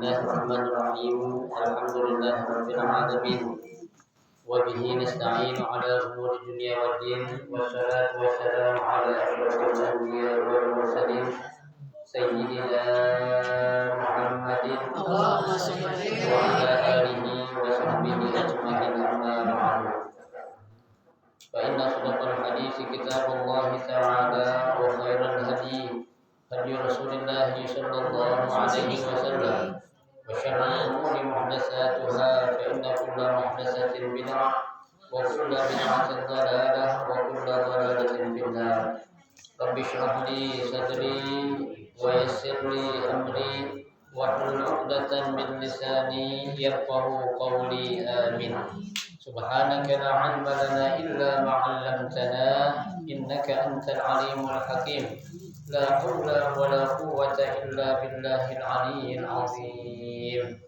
Bismillahirrahmanirrahim. Alhamdulillahirabbil alamin. Wa bihi nasta'inu ala umuri dunya waddin. Wassalatu wassalamu ala asyrofil anbiya'i wal mursalin. Sayyidina Muhammadin Allahumma shalli alaihi wa ala alihi wa sahbihi ajma'in, amma ba'du. Fa inna asdaqal hadits kitabullah ta'ala wa khairal hadi hadi Rasulillah sallallahu alaihi wasallam. Wa syarrul umuri muhdatsatuha fa inna kulla muhdatsatin bid'ah wa kulla bid'atin dhalalah wa kulla dhalalatin finnar. Rabbi shrah li sadri wa yassir li amri wahlul 'uqdatam min lisani yafqahu qawli. Amin. Subhanaka la 'ilma lana illa ma 'allamtana innaka antal 'alimul hakim. La haula wa la quwwata illa billahil 'aliyyil 'azim.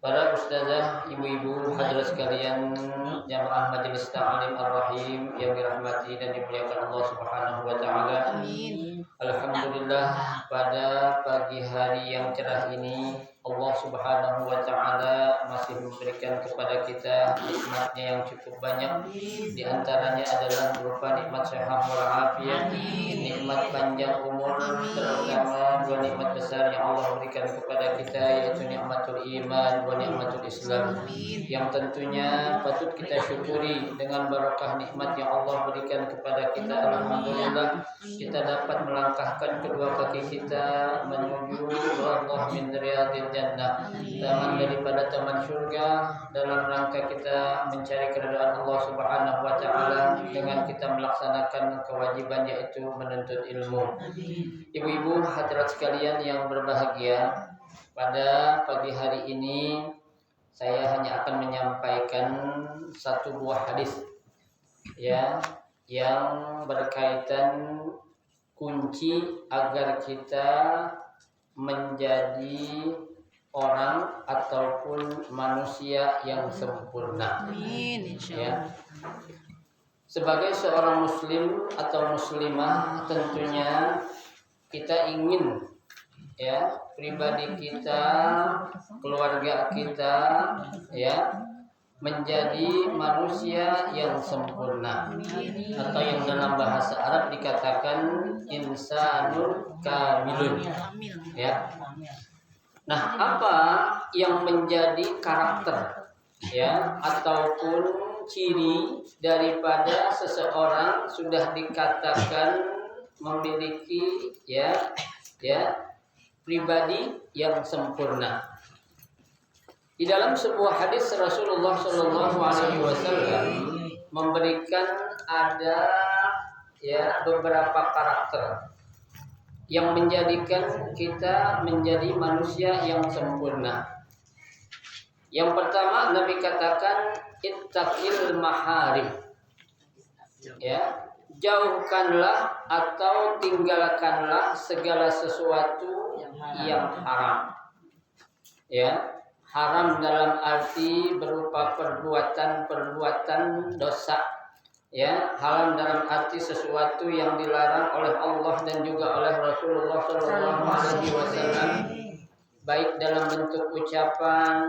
Para ustazah, ibu-ibu, hadirat sekalian jamaah Majelis Ta'lim Ar-Rahim yang dirahmati dan dimuliakan Allah Subhanahu wa taala. Amin. Alhamdulillah, pada pagi hari yang cerah ini Allah Subhanahu wa taala masih memberikan kepada kita nikmatnya yang cukup banyak. Di antaranya adalah berupa nikmat sehat walafiat, nikmat panjang umur, terutama dua nikmat besar yang Allah berikan kepada kita, yaitu nikmatul iman wa nikmatul Islam, yang tentunya patut kita syukuri. Dengan barakah nikmat yang Allah berikan kepada kita, alhamdulillah kita dapat melangkahkan kedua kaki kita menuju Allah min riyadil jannah, taman daripada taman surga, dalam rangka kita mencari keridhaan Allah Subhanahu wa taala dengan kita melaksanakan kewajiban, yaitu menuntut ilmu. Ibu-ibu hadirat sekalian yang berbahagia, pada pagi hari ini saya hanya akan menyampaikan satu buah hadis ya, yang berkaitan kunci agar kita menjadi orang ataupun manusia yang sempurna. Amin, Ya. Sebagai seorang muslim atau muslimah, tentunya kita ingin ya pribadi kita, keluarga kita ya menjadi manusia yang sempurna, atau yang dalam bahasa Arab dikatakan insanul kamilun ya. Nah, apa yang menjadi karakter ya ataupun ciri daripada seseorang sudah dikatakan memiliki ya pribadi yang sempurna? Di dalam sebuah hadis Rasulullah Shallallahu Alaihi Wasallam memberikan ada ya beberapa karakter yang menjadikan kita menjadi manusia yang sempurna. Yang pertama, Nabi katakan ittaqil maharim. Ya, jauhkanlah atau tinggalkanlah segala sesuatu yang haram. Ya, haram dalam arti berupa perbuatan-perbuatan dosa. Ya, haram dalam arti sesuatu yang dilarang oleh Allah dan juga oleh Rasulullah SAW, baik dalam bentuk ucapan,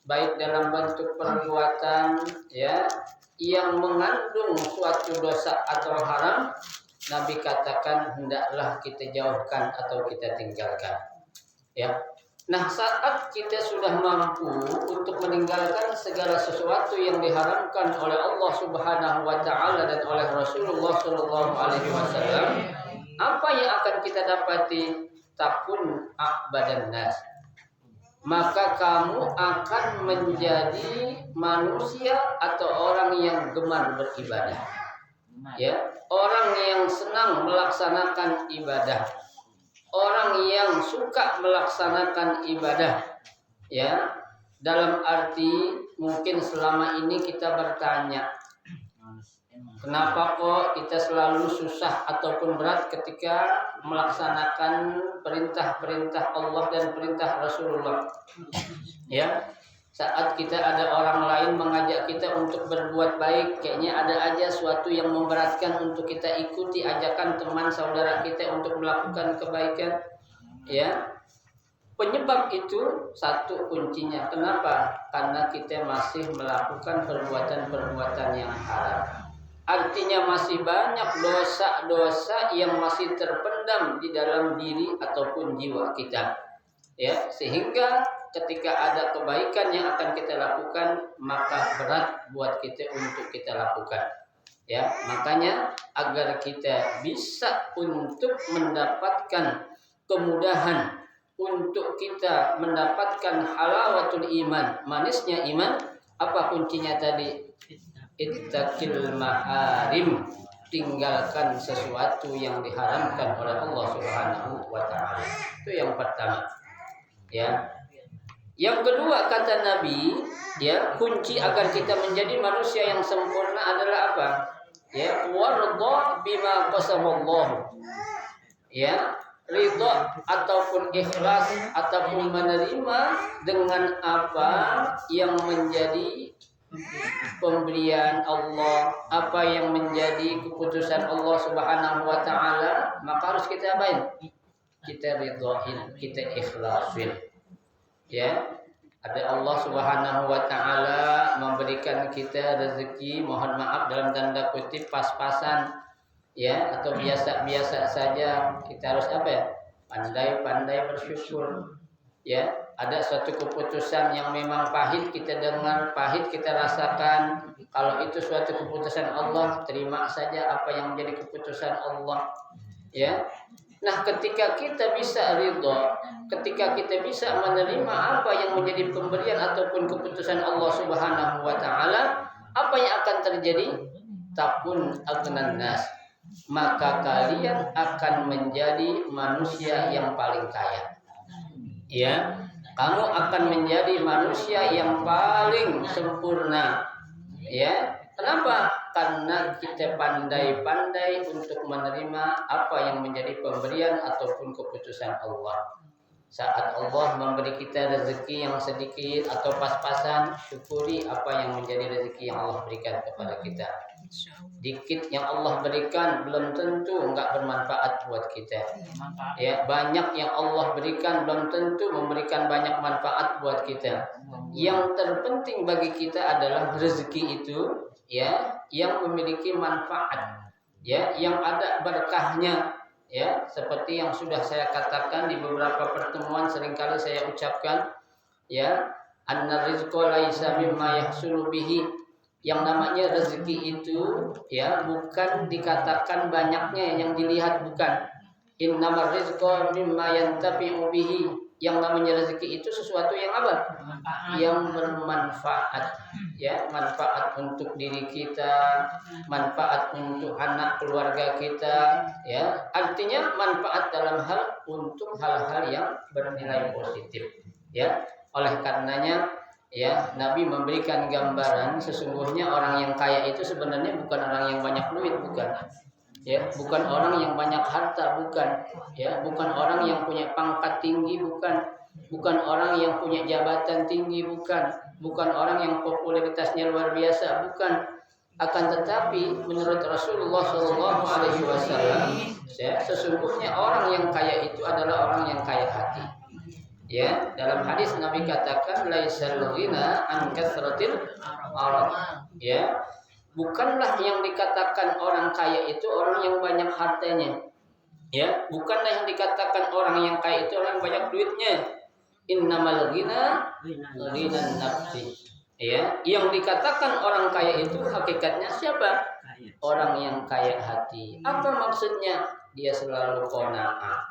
baik dalam bentuk perbuatan, ya, yang mengandung suatu dosa atau haram. Nabi katakan hendaklah kita jauhkan atau kita tinggalkan. Ya. Nah, saat kita sudah mampu untuk meninggalkan segala sesuatu yang diharamkan oleh Allah Subhanahu wa taala dan oleh Rasulullah sallallahu alaihi wasallam, apa yang akan kita dapati? Takun a'badan nas. Maka kamu akan menjadi manusia atau orang yang gemar beribadah. Ya, orang yang senang melaksanakan ibadah. Orang yang suka melaksanakan ibadah, ya, dalam arti mungkin selama ini kita bertanya, kenapa kok kita selalu susah ataupun berat ketika melaksanakan perintah-perintah Allah dan perintah Rasulullah? Ya, saat kita ada orang lain mengajak kita untuk berbuat baik, kayaknya ada aja suatu yang memberatkan untuk kita ikuti ajakan teman saudara kita untuk melakukan kebaikan. Ya, Penyebab itu satu kuncinya. Kenapa? Karena kita masih melakukan perbuatan-perbuatan yang haram. Artinya masih banyak dosa-dosa yang masih terpendam di dalam diri ataupun jiwa kita. Ya, sehingga ketika ada kebaikan yang akan kita lakukan, maka berat buat kita untuk kita lakukan. Ya, makanya agar kita bisa untuk mendapatkan kemudahan, untuk kita mendapatkan halawatul iman, manisnya iman, apa kuncinya tadi? Ittaqil maharim, tinggalkan sesuatu yang diharamkan oleh Allah Subhanahu wa taala. Itu yang pertama. Ya. Yang kedua kata Nabi, ya, kunci agar kita menjadi manusia yang sempurna adalah apa? Ya, warḍa bima qasamallahu. Ya, ridha ataupun ikhlas ataupun menerima dengan apa yang menjadi pemberian Allah, apa yang menjadi keputusan Allah Subhanahu wa taala, maka harus kita apain? Kita ridhain, kita ikhlasin. Ya, ada Allah Subhanahu wa taala memberikan kita rezeki, mohon maaf dalam tanda kutip pas-pasan, ya, atau biasa-biasa saja. Kita harus apa ya? Pandai-pandai bersyukur. Ya, ada suatu keputusan yang memang pahit kita dengar, pahit kita rasakan. Kalau itu suatu keputusan Allah, terima saja apa yang menjadi keputusan Allah. Ya. Nah, ketika kita bisa ridha, ketika kita bisa menerima apa yang menjadi pemberian ataupun keputusan Allah Subhanahu wa taala, apa yang akan terjadi? Takun agnan nas. Maka kalian akan menjadi manusia yang paling kaya. Ya, kamu akan menjadi manusia yang paling sempurna. Ya, kenapa? Karena kita pandai-pandai untuk menerima apa yang menjadi pemberian ataupun keputusan Allah. Saat Allah memberi kita rezeki yang sedikit atau pas-pasan, syukuri apa yang menjadi rezeki yang Allah berikan kepada kita. Dikit yang Allah berikan belum tentu enggak bermanfaat buat kita. Ya, banyak yang Allah berikan belum tentu memberikan banyak manfaat buat kita. Yang terpenting bagi kita adalah rezeki itu, ya, yang memiliki manfaat, ya, yang ada berkahnya, ya, seperti yang sudah saya katakan di beberapa pertemuan, seringkali saya ucapkan, ya, anna rizqa laisa mimma yahsulu bihi. Yang namanya rezeki itu, ya, bukan dikatakan banyaknya yang dilihat, bukan. Innamar rizqa mimma yantafi'u bihi. Yang namanya rezeki itu sesuatu yang apa? Yang bermanfaat, ya, manfaat untuk diri kita, manfaat untuk anak keluarga kita, ya. Artinya manfaat dalam hal untuk hal-hal yang bernilai positif, ya. Oleh karenanya, ya, Nabi memberikan gambaran sesungguhnya orang yang kaya itu sebenarnya bukan orang yang banyak duit, bukan. Ya, bukan orang yang banyak harta, bukan. Ya, bukan orang yang punya pangkat tinggi, bukan. Bukan orang yang punya jabatan tinggi, bukan. Bukan orang yang popularitasnya luar biasa, bukan. Akan tetapi menurut Rasulullah SAW, ya, sesungguhnya orang yang kaya itu adalah orang yang kaya hati. Ya, dalam hadis Nabi katakan laisal ghina an kasratil arad. Ya, bukanlah yang dikatakan orang kaya itu orang yang banyak hartanya. Ya, bukanlah yang dikatakan orang yang kaya itu orang yang banyak duitnya. Innamal ghina ghinan nafsi. Ya, yang dikatakan orang kaya itu hakikatnya siapa? Orang yang kaya hati. Apa maksudnya? Dia selalu qanaah.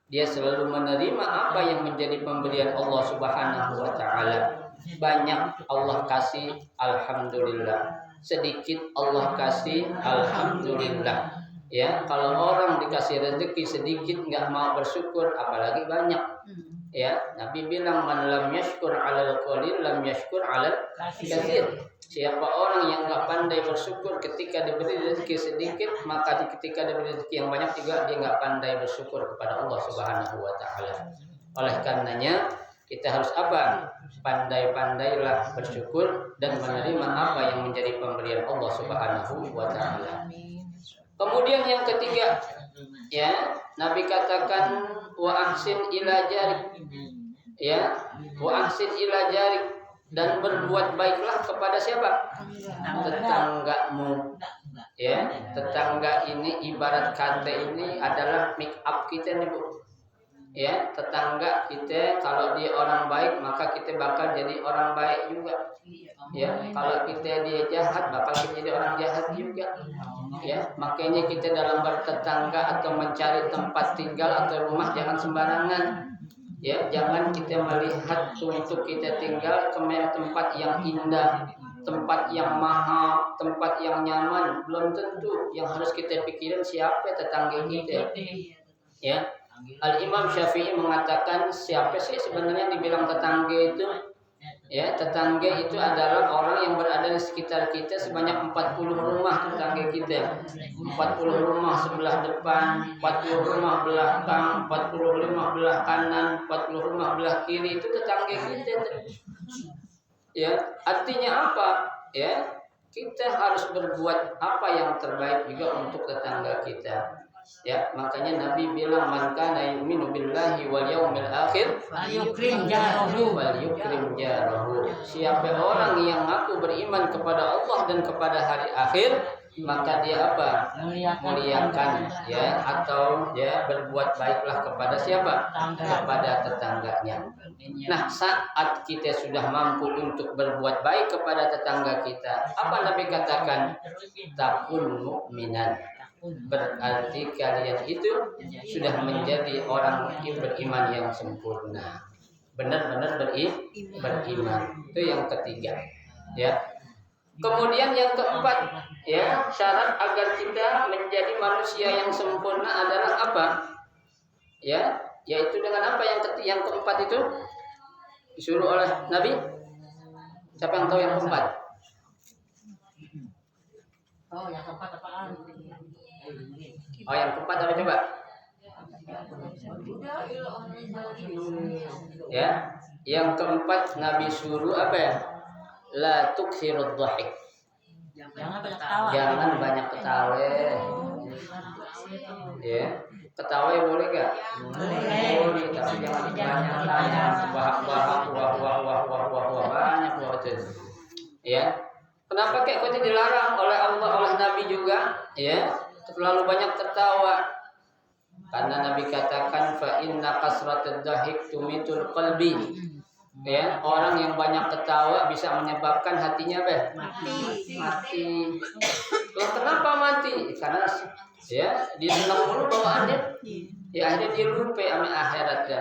Dia selalu menerima apa yang menjadi pemberian Allah Subhanahu wa taala. Banyak Allah kasih, alhamdulillah. Sedikit Allah kasih, alhamdulillah. Ya, kalau orang dikasih rezeki sedikit nggak mau bersyukur, apalagi banyak. Ya, Nabi bilang man lam yashkur 'alal qalil lam yashkur 'alal katsir. Siapa orang yang nggak pandai bersyukur ketika diberi rezeki sedikit, maka ketika diberi rezeki yang banyak juga dia nggak pandai bersyukur kepada Allah Subhanahu wa taala. Oleh karenanya kita harus apa? Pandai-pandailah bersyukur dan menerima apa yang menjadi pemberian Allah Subhanahu wa taala. Kemudian yang ketiga, ya, Nabi katakan wa ahsin ila jarik. ya, wa ahsin ila jarik, dan berbuat baiklah kepada siapa? Tetanggamu. Ya, tetangga ini ibarat kata ini adalah make up kita nih Bu. Ya, tetangga kita kalau dia orang baik maka kita bakal jadi orang baik juga. Ya, kalau kita dia jahat bakal kita jadi orang jahat juga. Ya, makanya kita dalam bertetangga atau mencari tempat tinggal atau rumah jangan sembarangan. Ya, jangan kita melihat untuk kita tinggal ke tempat yang indah, tempat yang mahal, tempat yang nyaman. Belum tentu. Yang harus kita pikirin siapa tetangga kita. Ya, Al-Imam Syafi'i mengatakan siapa sih sebenarnya dibilang tetangga itu? Ya, tetangga itu adalah orang yang berada di sekitar kita sebanyak 40 rumah tetangga kita. 40 rumah sebelah depan, 40 rumah belakang, 40 rumah belah kanan, 40 rumah belah kiri, itu tetangga kita. Ya, artinya apa? Ya, kita harus berbuat apa yang terbaik juga untuk tetangga kita. Ya, makanya Nabi bilang man kana yu'minu billahi wal yaumil akhir Yukrim jarahu. wal yukrim jarahu. Siapa orang yang ngaku beriman kepada Allah dan kepada hari akhir, maka dia apa? Muliakan, ya, atau ya berbuat baiklah kepada siapa? Kepada tetangganya. Nah, saat kita sudah mampu untuk berbuat baik kepada tetangga kita, apa Nabi katakan? Takun mu'minan. Berarti kalian itu sudah menjadi orang beriman yang sempurna, benar-benar beriman. Itu yang ketiga, ya. Kemudian yang keempat, ya, syarat agar kita menjadi manusia yang sempurna adalah apa? Ya, yaitu dengan apa yang keempat itu disuruh oleh Nabi? Siapa yang tahu yang keempat? Oh, yang keempat apaan? Oh, yang keempat apa coba? Ya, yang keempat Nabi suruh apa ya? La tuksirud dhahik. Jangan banyak ketawa. Ya, ketawa boleh gak? Boleh, tapi jangan banyak bahak-bahak, wah banyak itu. Ya. Kenapa kayak itu dilarang oleh Allah, oleh Nabi juga? Ya, terlalu banyak tertawa. Karena Nabi katakan fa inna kasratad dhahik tumitul qalbi. Ya, orang yang banyak ketawa bisa menyebabkan hatinya mati. Loh, kenapa mati? Karena ya dia senang mulu bawaannya. Ya akhirnya dia lupa sama akhiratnya.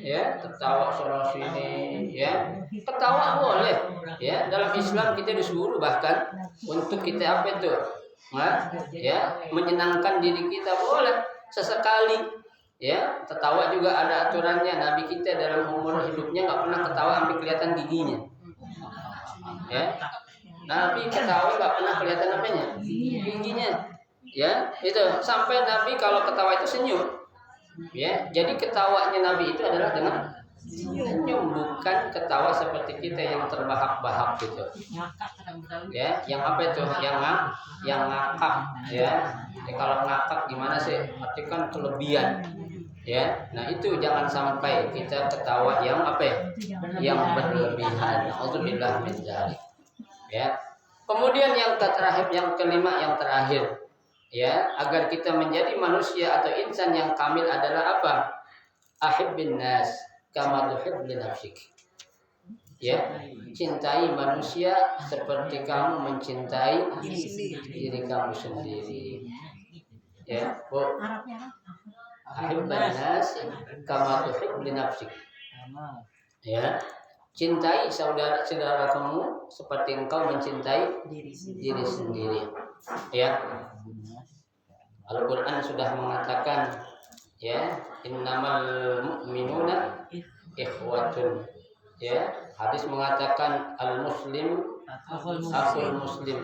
Ya, tertawa sono sini, ya. Ketawa boleh. Ya, dalam Islam kita disuruh bahkan untuk kita apa itu? Nah, ya, menyenangkan diri kita boleh sesekali. Ya, tertawa juga ada aturannya. Nabi kita dalam umur hidupnya nggak pernah ketawa sampai kelihatan giginya. Ya, Nabi ketawa nggak pernah kelihatan apanya, giginya. Ya, itu sampai Nabi kalau ketawa itu senyum. Ya, jadi ketawanya Nabi itu adalah dengan senyum, bukan ketawa seperti kita yang terbahak-bahak gitu. Ya, yang apa itu? Yang ngakak. Ya, kalau ngakak gimana sih? Arti kan kelebihan. Ya, nah itu jangan sampai kita ketawa yang apa ya? Yang berlebihan. Alhamdulillah min dzalik. Ya. Kemudian yang terakhir, yang kelima, yang terakhir, ya, agar kita menjadi manusia atau insan yang kamil adalah apa? Ahibbin nas kama tuhibbu li nafsik. Ya, cintai manusia seperti kamu mencintai diri kamu sendiri. Ya, Bu. Ahibbin nas kama tuhibbu li nafsik. Ya. Cintai saudara kamu seperti engkau mencintai diri sendiri. Ya. Al-Quran sudah mengatakan, ya, innamal mu'minuna ikhwatun. Ya, hadis mengatakan al-muslim akhul muslim.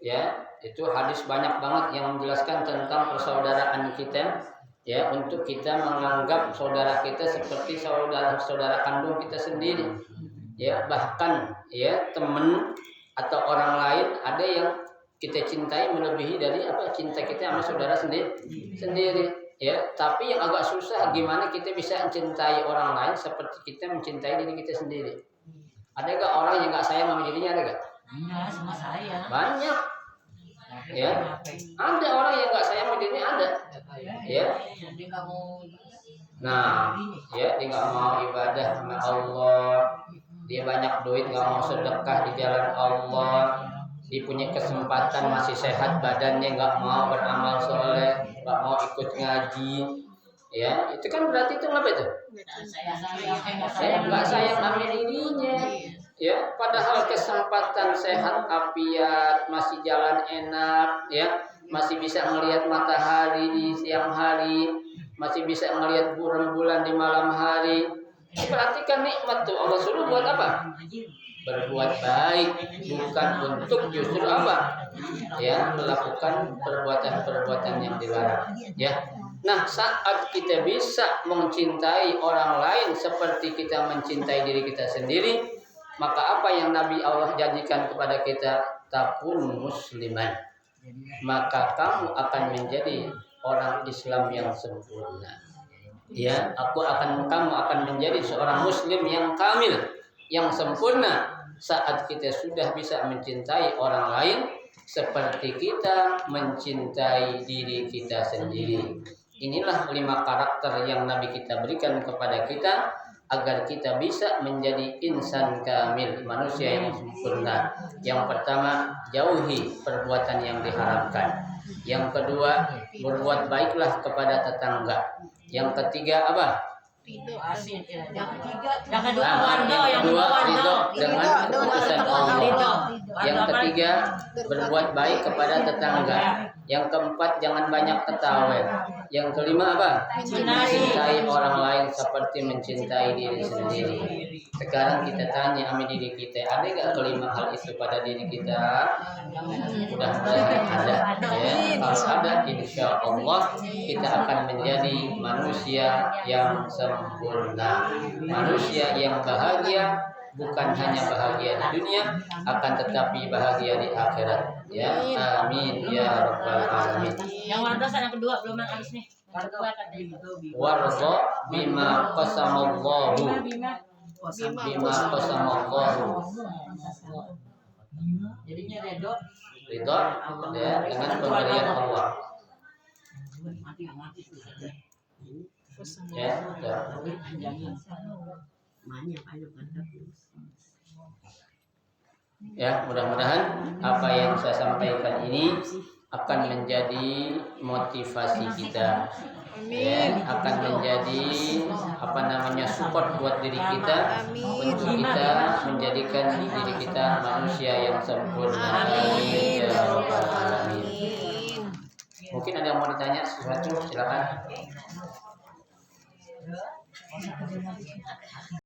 Ya, itu hadis banyak banget yang menjelaskan tentang persaudaraan kita. Ya, untuk kita menganggap saudara kita seperti saudara kandung kita sendiri. Ya, bahkan ya teman atau orang lain ada yang kita cintai melebihi dari apa cinta kita sama saudara sendiri. Ya, tapi yang agak susah gimana kita bisa mencintai orang lain seperti kita mencintai diri kita sendiri. Ada gak orang yang gak sayang sama dirinya, ada gak? Iya, sama saya. Banyak. Ya, ada orang yang gak sayang sama dirinya, ada. Ya. Dia kamu Nah, ya dia nggak mau ibadah sama Allah, dia banyak duit nggak mau sedekah di jalan Allah, dia punya kesempatan masih sehat badannya nggak mau beramal soleh, nggak mau ikut ngaji, ya itu kan berarti itu apa itu? Saya nggak sayang sama dirinya, ya padahal kesempatan sehat afiat masih jalan enak, ya masih bisa melihat matahari di siang hari. Masih bisa melihat bulan di malam hari. Perhatikan nikmat tuh Allah suruh buat apa? Berbuat baik, bukan untuk justru apa? Ya, melakukan perbuatan-perbuatan yang dilarang. Ya. Nah, saat kita bisa mencintai orang lain seperti kita mencintai diri kita sendiri, maka apa yang Nabi Allah janjikan kepada kita? Takun musliman. Maka kamu akan menjadi orang Islam yang sempurna. Ya, kamu akan menjadi seorang muslim yang kamil, yang sempurna saat kita sudah bisa mencintai orang lain seperti kita mencintai diri kita sendiri. Inilah 5 karakter yang Nabi kita berikan kepada kita agar kita bisa menjadi insan kamil, manusia yang sempurna. Yang pertama, jauhi perbuatan yang diharamkan. Yang kedua, berbuat baiklah kepada tetangga. Yang ketiga apa? Yang kedua, ridho dengan keputusan Allah. Yang ketiga, berbuat baik kepada tetangga. Yang keempat, jangan banyak ketawa. Yang kelima apa? Mencintai orang lain seperti mencintai diri sendiri. Sekarang kita tanya sama diri kita, ada nggak kelima hal itu pada diri kita? Mudah-mudahan ada. Ya, kalau ada, insya Allah kita akan menjadi manusia yang sempurna, manusia yang bahagia. Bukan hanya bahagia di dunia, akan tetapi bahagia di akhirat. Ya, amin ya rabbal alamin. Yang warga yang kedua belum habis nih. Warga bima qasamallahu. Bima qasamallahu. Jadinya ridho Ya, dengan pemberian Allah. Ya, ya, mudah-mudahan apa yang saya sampaikan ini akan menjadi motivasi kita, ya, akan menjadi support buat diri kita untuk kita menjadikan diri kita manusia yang sempurna. Amin ya rabbal alamin. Mungkin ada yang mau ditanya sesuatu, silakan.